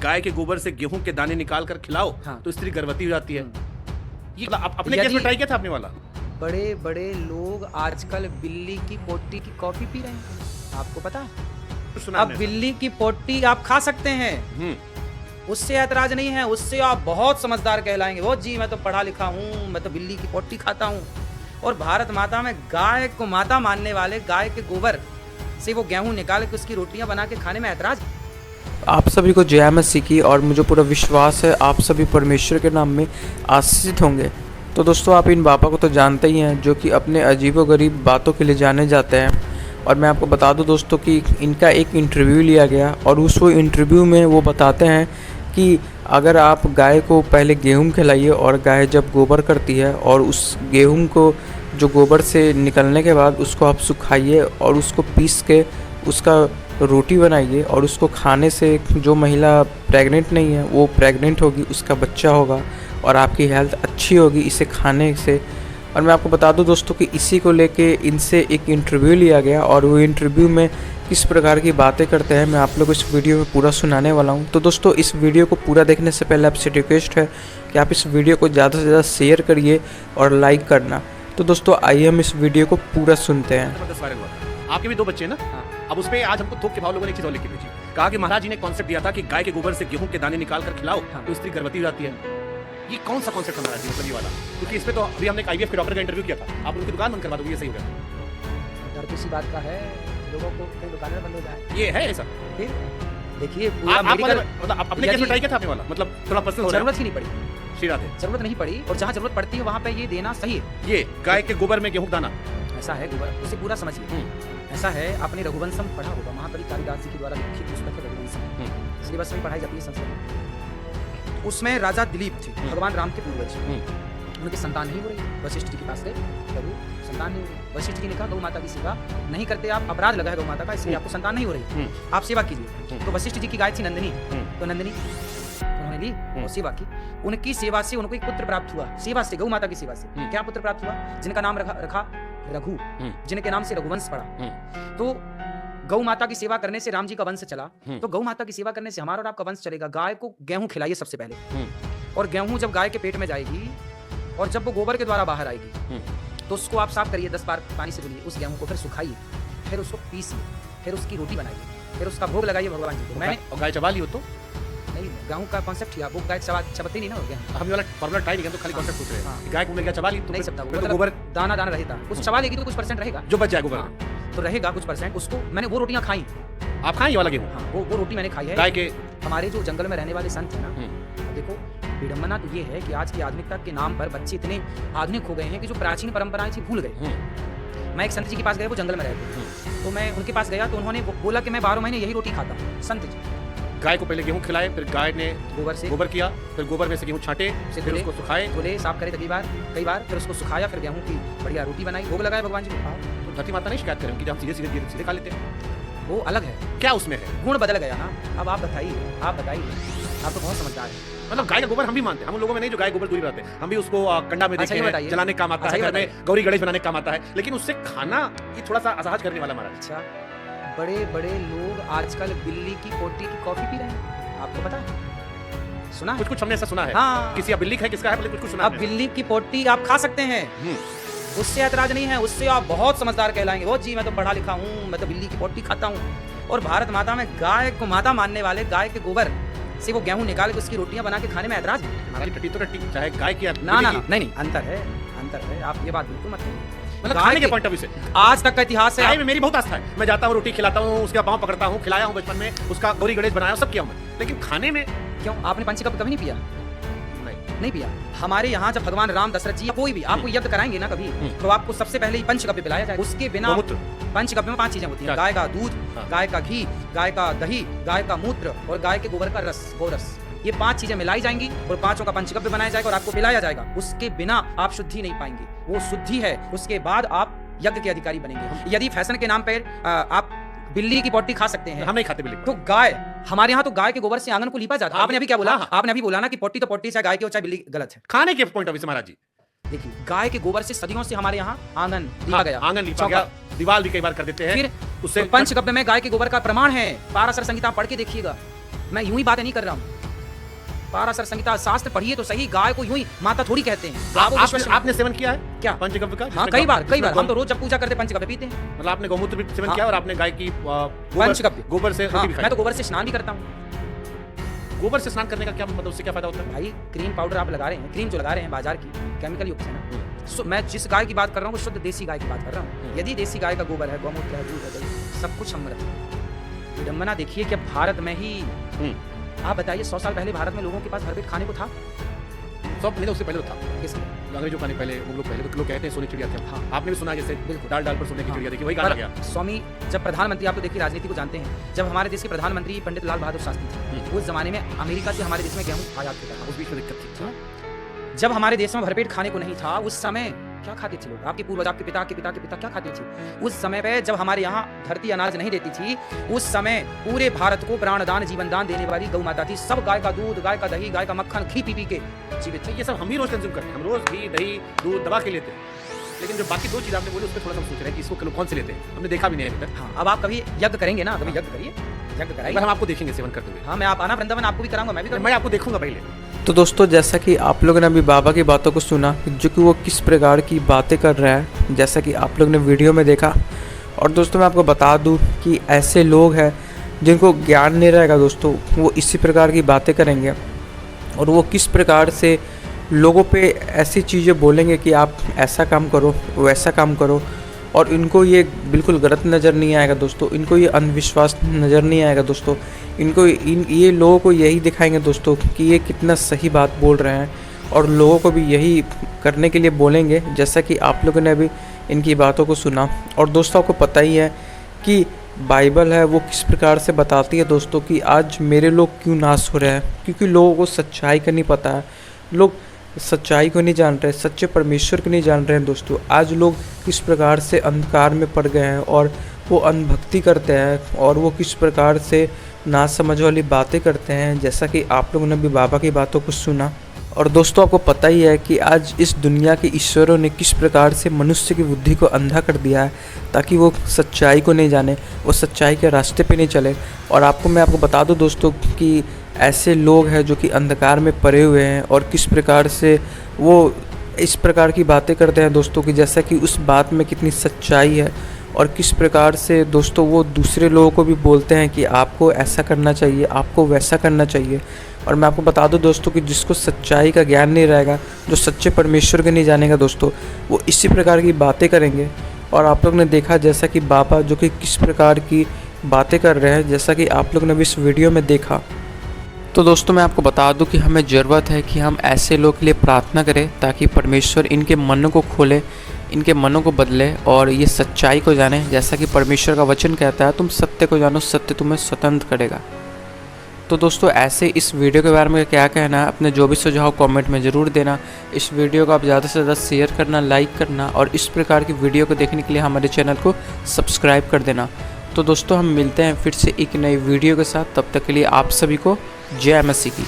गाय के गोबर से गेहूं के दाने निकाल कर खिलाओ तो स्त्री गर्भवती हो जाती है। ये अपने केस में ट्राई किया था आपने वाला? बड़े बड़े लोग आजकल बिल्ली की पोटी की कॉफी पी रहे हैं, आपको पता है? अब बिल्ली की पोटी आप खा सकते हैं, उससे ऐतराज नहीं है, उससे आप बहुत समझदार कहलाएंगे। वो जी मैं तो पढ़ा लिखा हूँ, मैं तो बिल्ली की पोटी खाता हूँ। और भारत माता में गाय को माता मानने वाले गाय के गोबर से वो गेहूं निकाल के उसकी रोटियां बना के खाने में ऐतराज। आप सभी को जय मसीह की, और मुझे पूरा विश्वास है आप सभी परमेश्वर के नाम में आशीषित होंगे। तो दोस्तों, आप इन बाबा को तो जानते ही हैं जो कि अपने अजीबोगरीब बातों के लिए जाने जाते हैं। और मैं आपको बता दूं दोस्तों कि इनका एक इंटरव्यू लिया गया और उस वो इंटरव्यू में वो बताते हैं कि अगर आप गाय को पहले गेहूं खिलाइए और गाय जब गोबर करती है और उस गेहूं को जो गोबर से निकलने के बाद उसको आप सुखाइए और उसको पीस के उसका रोटी बनाइए और उसको खाने से जो महिला प्रेग्नेंट नहीं है वो प्रेग्नेंट होगी, उसका बच्चा होगा और आपकी हेल्थ अच्छी होगी इसे खाने से। और मैं आपको बता दूं दोस्तों कि इसी को लेके इनसे एक इंटरव्यू लिया गया और वो इंटरव्यू में किस प्रकार की बातें करते हैं मैं आप लोग इस वीडियो में पूरा सुनाने वाला हूं। तो दोस्तों, इस वीडियो को पूरा देखने से पहले आपसे रिक्वेस्ट है कि आप इस वीडियो को ज़्यादा से ज़्यादा शेयर करिए और लाइक करना। तो दोस्तों, आइए हम इस वीडियो को पूरा सुनते हैं। आपके भी 2 बच्चे ना? अब उसमें आज हमको थोक के भाव लोगों ने एक चीज और लिख के भेजी। कहा कि महाराज जी ने कॉन्सेप्ट दिया था कि गाय के गोबर से गेहूं के दाने निकाल कर खिलाओ तो स्त्री गर्भवती हो जाती है। ये कौन सा कॉन्सेप्ट है महाराज जी, मतलब ये वाला? क्योंकि इसमें तो अभी हमने आईवीएफ के डॉक्टर का इंटरव्यू किया था, आप उनकी दुकान बंद करवा दोगे, ये सही होगा? डर किसी बात का है, लोगों को कई दुकानें बंद हो जाए। ये है ऐसा? फिर देखिए पूरा मतलब अपने केस में ट्राई किया था आपने वाला? मतलब थोड़ा पर्सनल हो रहा है। जरूरत ही नहीं पड़ी, श्री राधे। जरूरत नहीं पड़ी, और जहाँ जरूरत पड़ती है वहाँ पे ये देना सही है। ये गाय के गोबर में गेहूं दाना ऐसा है, गोबर उसे पूरा समझिए। ऐसा है, आपने रघुवंशम पढ़ा होगा, महाकवि कालिदास जी के द्वारा लिखित पुस्तक है रघुवंशम, सिलेबस में पढ़ाई जाती है संस्कृत। उसमें राजा दिलीप थे, भगवान राम के पूर्वज। उनकी संतान नहीं हो रही, वशिष्ठ जी के पास गए, प्रभु संतान नहीं हो रही। वशिष्ठ जी ने कहा गौ माता की सेवा नहीं करते आप, अपराध लगा है गौ माता का, इसलिए आपको संतान नहीं हो रही, आप सेवा कीजिए। तो वशिष्ठ जी की गाय थी नंदिनी, तो नंदिनी उन्होंने ली और सेवा की। उनकी सेवा से उनको एक पुत्र प्राप्त हुआ, सेवा से, गौ माता की सेवा से। क्या पुत्र प्राप्त हुआ? जिनका नाम रखा रघु, जिनके नाम से रघुवंश पड़ा। तो गौ माता की सेवा करने से राम जी का वंश चला, तो गौ माता की सेवा करने से हमारा और आपका वंश चलेगा। गाय को गेहूं खिलाइए सबसे पहले, और गेहूं जब गाय के पेट में जाएगी और जब वो गोबर के द्वारा बाहर आएगी तो उसको आप साफ करिए, 10 बार पानी से धुलिए उस गेहूं को, फिर सुखाइए, फिर उसको पीसिए, फिर उसकी रोटी बनाइए, फिर उसका भोग लगाइए भगवान जी को। मैंने और गाय चबा ली हो तो नहीं, गेहूं का कॉन्सेप्ट किया, वो गाय चबाती नहीं ना, हो गया हम वाला फॉर्मूला ट्राई नहीं किया, तो खाली कॉन्सेप्ट पूछ रहे हैं। गाय को मिल गया चबा ली तो नहीं सकता, वो गोबर दाना दाना रहता, कुछ चबा लेगी तो कुछ परसेंट रहेगा, जो बच जाए गोबर तो रहेगा कुछ परसेंट। उसको मैंने वो रोटियां खाई। आप खाएं ये वाला गेहूं? हाँ, वो रोटी मैंने खाई है। गाय के हमारे जो जंगल में रहने वाले संत हैं ना, देखो विडंबना तो ये है कि आज की आधुनिकता के नाम पर बच्चे इतने आधुनिक हो गए हैं कि जो प्राचीन परंपराएं थी भूल गए। मैं एक संत जी के पास गया, वो जंगल में रहते, तो मैं उनके पास गया तो उन्होंने बोला कि मैं 12 महीने यही रोटी खाता हूँ। संत जी गाय को पहले गेहूं खिलाए, फिर गाय ने गोबर किया, फिर गोबर में से गेहूं छांटे, फिर उसको सुखाए, धुले, साफ करे कई बार, फिर उसको सुखाया, फिर गेहूं की बढ़िया रोटी बनाई, भोग लगाया भगवान जी को। तो धरती माता नहीं शिकायत करें कि हम सीधे खा लेते हैं? वो अलग है, क्या उसमें है? गुण बदल गया ना। अब आप बताइए, आप तो बहुत समझदार है। मतलब गाय का गोबर हम भी मानते हैं, हम लोगों में नहीं जो गाय गोबर दूरी बनाते हैं, हम भी उसको कंडा में देखते हैं, जलाने का काम आता है, घर में गौरी गणेश बनाने का काम आता है, लेकिन उससे खाना ये थोड़ा सा असहज करने वाला हमारा। अच्छा, बड़े बड़े लोग आजकल बिल्ली की पोटी की कॉफी पी रहे हैं, आपको पता है? सुना? कुछ हमने ऐसा सुना है। हाँ, किसी बिल्ली है, किसका है, कुछ सुना। अब बिल्ली की पोटी आप खा सकते हैं, उससे ऐतराज नहीं है, उससे आप बहुत समझदार कहलाएंगे। वो जी मैं तो पढ़ा लिखा हूँ, मैं तो बिल्ली की पोटी खाता हूँ। और भारत माता में गाय को माता मानने वाले गाय के गोबर से वो गेहूं निकाल के उसकी रोटियां बना के खाने में ऐतराज है? टट्टी तो टट्टी, चाहे गाय की ना नहीं, अंतर है। आप ये बात बिल्कुल मत कहिए। मतलब खाने के पॉइंट ऑफ व्यू से आज तक का इतिहास है। गाय में मेरी बहुत आस्था है, मैं जाता हूँ, रोटी खिलाता हूँ, उसका पाँव पकड़ता हूँ, खिलाया हूँ बचपन में, उसका गौरी गणेश बनाया, सब किया हूँ, लेकिन खाने में क्यों? आपने पंचकव्य कभी नहीं पिया? नहीं पिया। हमारे यहाँ जब भगवान राम, दशरथ जी, कोई भी आपको यज्ञ कराएंगे ना कभी, तो आपको सबसे पहले ही पंचकव्य पिलाया जाए। उसके बिना पंचकव्य में 5 चीजें होती हैं: गाय का दूध, गाय का घी, गाय का दही, गाय का मूत्र और गाय के गोबर का रस, गोरस। ये 5 चीजें मिलाई जाएंगी और 5 का पंचकव्य बनाया जाएगा और आपको पिलाया जाएगा। उसके बिना आप शुद्धि नहीं पाएंगे, वो शुद्धि है, उसके बाद आप यज्ञ के अधिकारी बनेंगे। यदि फैशन के नाम पर आप बिल्ली की पोटी खा सकते हैं, हम नहीं खाते बिल्ली, तो गाय, हमारे यहाँ तो गाय के गोबर से आंगन को लीपा जाता है। आपने अभी क्या बोला? आपने अभी बोला ना कि पोटी तो पोटी, चाहे गाय की हो चाहे बिल्ली, गलत है खाने के पॉइंट ऑफ व्यू से। महाराज जी देखिए, गाय के गोबर से सदियों से हमारे यहाँ आंगन लीपा गया, आंगन लीपा गया, दीवार भी कई बार कर देते हैं। फिर उससे पंचकव्य में गाय के गोबर का प्रमाण है, पाराशर संहिता पढ़ के देखिएगा। मैं यूं ही बातें नहीं कर रहा हूँ, पाराशर संहिता शास्त्र पढ़िए तो सही, गाय को यूं ही माता थोड़ी कहते हैं। आपने सेवन किया है क्या? पंचगव्य का? हाँ, कई बार हम तो रोज जब पूजा करते पंचगव्य पीते हैं। मतलब आपने गौमूत्र भी सेवन हाँ। किया और आपने गाय की पंचगव्य गोबर से हाँ, रोटी भी खाई? मैं तो गोबर से स्नान भी करता हूँ। गोबर से स्नान करने का क्या मतलब, उससे क्या फायदा होता है? भाई क्रीम पाउडर आप लगा रहे हैं, क्रीम जो लगा रहे हैं बाजार की केमिकल युक्त है ना। मैं जिस गाय की बात कर रहा हूँ वो शुद्ध देसी गाय की बात कर रहा हूँ। यदि देसी गाय का गोबर है, गौमूत्र है, दूध है, दही, सब कुछ अमृत है। विडंबना देखिए कि भारत में ही आप बताइए 100 साल पहले भारत में लोगों के पास भरपेट खाने को था? सब नहीं था, उससे पहले तो था। किसने? अंग्रेजों का नहीं, पहले वो लोग, पहले तो लोग कहते हैं सोने की चिड़िया थी। हाँ। आपने भी सुना जैसे बिल्कुल। डाल डाल पर सोने की हाँ। चिड़िया देखी, वही गाना गया। स्वामी जब प्रधानमंत्री, आप तो देखिए राजनीति को जानते हैं, जब हमारे देश के प्रधानमंत्री पंडित लाल बहादुर शास्त्री थे, उस जमाने में अमेरिका से हमारे देश में गेहूं आयात होता था। उस बीच में दिक्कत थी। जब हमारे देश में भरपेट खाने को नहीं था, उस समय क्या खाते थे लोग? आपके पूर्वज, आपके पिता के पिता के पिता क्या खाते थे? उस समय पे जब हमारे यहाँ धरती अनाज नहीं देती थी, उस समय पूरे भारत को प्राणदान जीवन दान देने वाली गौ माता थी। सब गाय का दूध, गाय का दही, गाय का मक्खन, घी पी के जीवित थे। ये सब हम ही रोज कंज्यूम करते हैं। हम रोज घी, दही, दूध दबा के लेते हैं, लेकिन जो बाकी दो चीज आपने बोली उस पर थोड़ा सा हम सोच रहे हैं कि इसको लोग कौन से लेते हैं। हमने देखा भी नहीं है अभी तक। हाँ, अब आप कभी यज्ञ करेंगे ना, कभी यज्ञ करिए, यज्ञ कराइए। हम आपको देखेंगे सेवन करते हुए। हाँ, मैं आप आना वृंदावन, आपको भी कराऊंगा, मैं भी करूंगा। मैं आपको देखूंगा पहले। तो दोस्तों जैसा कि आप लोगों ने अभी बाबा की बातों को सुना, जो कि वो किस प्रकार की बातें कर रहा है, जैसा कि आप लोग ने वीडियो में देखा। और दोस्तों मैं आपको बता दूं कि ऐसे लोग हैं जिनको ज्ञान नहीं रहेगा दोस्तों, वो इसी प्रकार की बातें करेंगे और वो किस प्रकार से लोगों पे ऐसी चीज़ें बोलेंगे कि आप ऐसा काम करो, वैसा काम करो, और इनको ये बिल्कुल गलत नज़र नहीं आएगा दोस्तों, इनको ये अंधविश्वास नज़र नहीं आएगा दोस्तों। इनको ये लोगों को यही दिखाएंगे दोस्तों कि ये कितना सही बात बोल रहे हैं, और लोगों को भी यही करने के लिए बोलेंगे, जैसा कि आप लोगों ने अभी इनकी बातों को सुना। और दोस्तों आपको पता ही है कि बाइबल है वो किस प्रकार से बताती है दोस्तों कि आज मेरे लोग क्यों नाश हो रहे हैं, क्योंकि लोगों को सच्चाई का नहीं पता है। लोग सच्चाई को नहीं जान रहे, सच्चे परमेश्वर को नहीं जान रहे हैं दोस्तों। आज लोग किस प्रकार से अंधकार में पड़ गए हैं और वो अंधभक्ति करते हैं, और वो किस प्रकार से ना समझ वाली बातें करते हैं, जैसा कि आप लोगों ने भी बाबा की बातों को सुना। और दोस्तों आपको पता ही है कि आज इस दुनिया के ईश्वरों ने किस प्रकार से मनुष्य की बुद्धि को अंधा कर दिया है, ताकि वो सच्चाई को नहीं जाने, वो सच्चाई के रास्ते पे नहीं चले। और मैं आपको बता दूं दोस्तों कि ऐसे लोग हैं जो कि अंधकार में पड़े हुए हैं, और किस प्रकार से वो इस प्रकार की बातें करते हैं दोस्तों कि जैसा कि उस बात में कितनी सच्चाई है, और किस प्रकार से दोस्तों वो दूसरे लोगों को भी बोलते हैं कि आपको ऐसा करना चाहिए, आपको वैसा करना चाहिए। और मैं आपको बता दूं दोस्तों कि जिसको सच्चाई का ज्ञान नहीं रहेगा, जो सच्चे परमेश्वर के नहीं जानेगा दोस्तों, वो इसी प्रकार की बातें करेंगे। और आप लोग ने देखा जैसा कि बाबा जो कि किस प्रकार की बातें कर रहे हैं, जैसा कि आप लोग ने भी इस वीडियो में देखा। तो दोस्तों मैं आपको बता दूं कि हमें ज़रूरत है कि हम ऐसे लोग के लिए प्रार्थना करें, ताकि परमेश्वर इनके मनों को खोले, इनके मनों को बदले और ये सच्चाई को जाने। जैसा कि परमेश्वर का वचन कहता है, तुम सत्य को जानो, सत्य तुम्हें स्वतंत्र करेगा। तो दोस्तों ऐसे इस वीडियो के बारे में क्या कहना है, अपने जो भी सुझाव कमेंट में ज़रूर देना। इस वीडियो को आप ज़्यादा से ज़्यादा शेयर करना, लाइक करना, और इस प्रकार की वीडियो को देखने के लिए हमारे चैनल को सब्सक्राइब कर देना। तो दोस्तों हम मिलते हैं फिर से एक नई वीडियो के साथ, तब तक के लिए आप सभी को जय मसीह की।